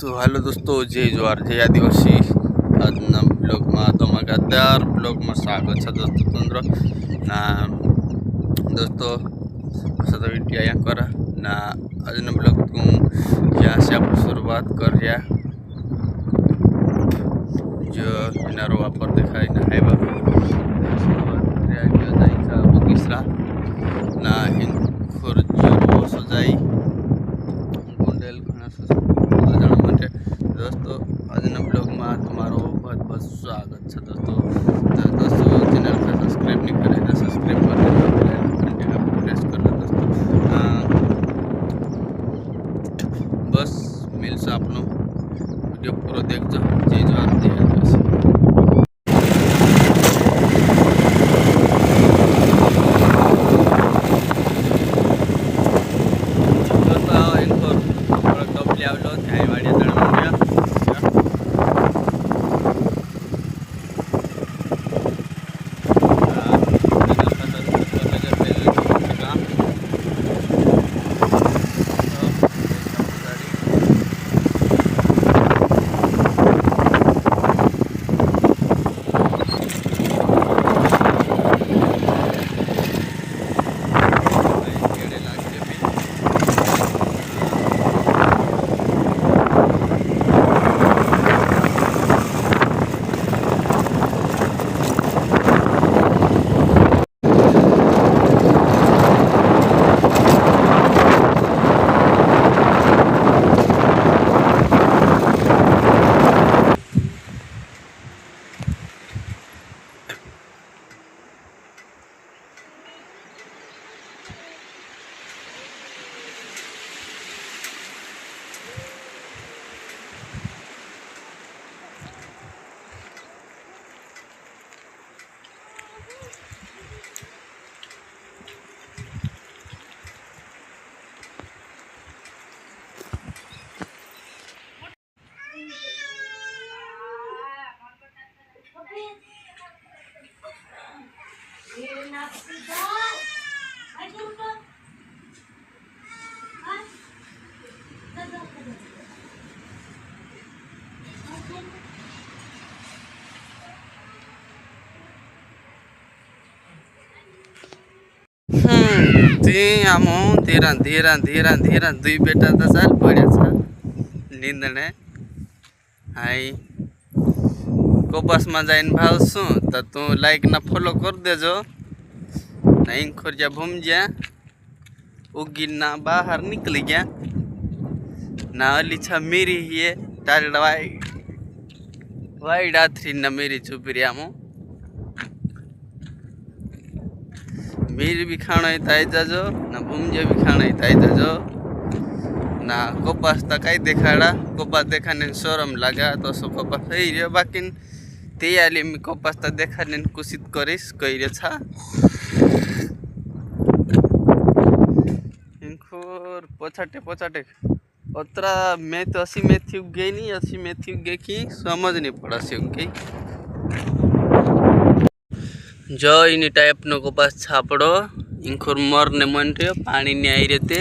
तो हेलो दोस्तों, जय जोहार, जय आदिवासी। આજના બ્લોગમાં તમારા ગદ્દાર બ્લોગમાં સ્વાગત છે દોસ્તો તંત્ર ના દોસ્તો સदा वीडियो आया करा ना આજનો બ્લોગ હું यहाँ से आप शुरुआत कर रहा जो किनारो वापर दिखाई ना है बगीचा ना इंखुर जो सजाई गुंडेल घना जाना माटे दोस्तों આજના બ્લોગમાં તમારો बहुत बहुत स्वागत है दोस्तों। तो दोस्तों चैनल को सब्सक्राइब नहीं करे तो सब्सक्राइब कर देना, बेल आइकन घंटे का प्रेस करना दोस्तों। बस मिलसे आपनो वीडियो पूरा देखजो। जय जोहार, जय आदिवासी। आम धीरा धीरा धीरा धीरा दुई बेटा तो साल पड़े नींदने हाई कोपास में जाइन भावशू तो तू लाइक ना फॉलो कर देजो नहीं खोरिया घूम जा उगी ना बाहर निकल गया ना अलीछा मेरी ही है टारगेट वाइड आथरी ना मेरी छुपी आमो मेरी भी खाना ही ताई जाजो ना भूमजे भी खाना ही ताई जाजो ना कोपास तो कई देखाड़ा कोपास देखाने शोरम लगा तो सो कोपास ही रे बाकी ते आली मी कोपास तो देखाने कुशित करीस कई रे छा इंखोर पोछाटे पोछाटे उतरा मैं तो असी मेथी उग गई नहीं असी मेथी उग गई की समझ नहीं पड़ा सी उग गई जो इन टाइप नो कोपास छापड़ो इंखुर मरने मन रे पानी नहीं आई रहते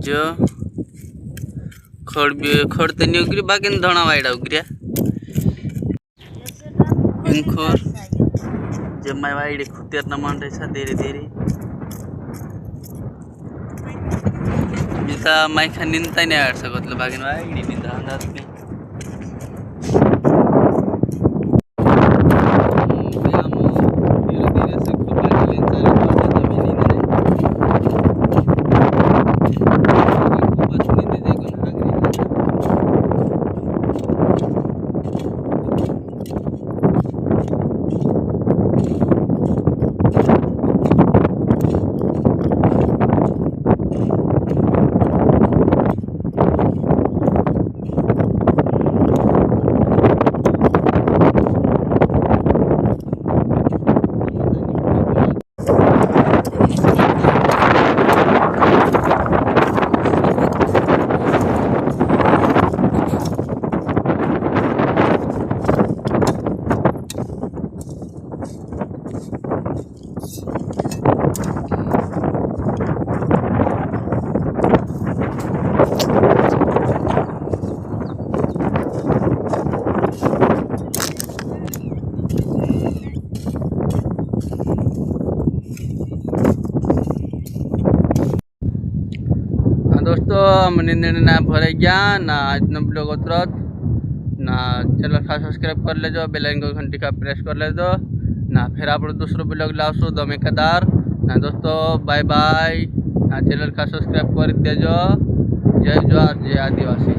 जो खड़ते नहीं उगरी बाकी धना वाइडा उगरिया इंखुर जब मैं वाइडे खुतेर न मन रहा धीरे धीरे मिता मैं खा निंता नहीं आड़ सकत बाकी वाइडी निंदा अंदाज में दोस्तों हम निंदने ना भरे गया ना इतना ब्लॉग उतरत ना चैनल खास सब्सक्राइब कर लेजो बेल आइकन घंटी का प्रेस कर लेजो ना फिर आप दूसरो ब्लॉग लावशो धमाकेदार ना दोस्तों बाय बाय ना चैनल खास सब्सक्राइब कर देजो जय जवाहर जय आदिवासी।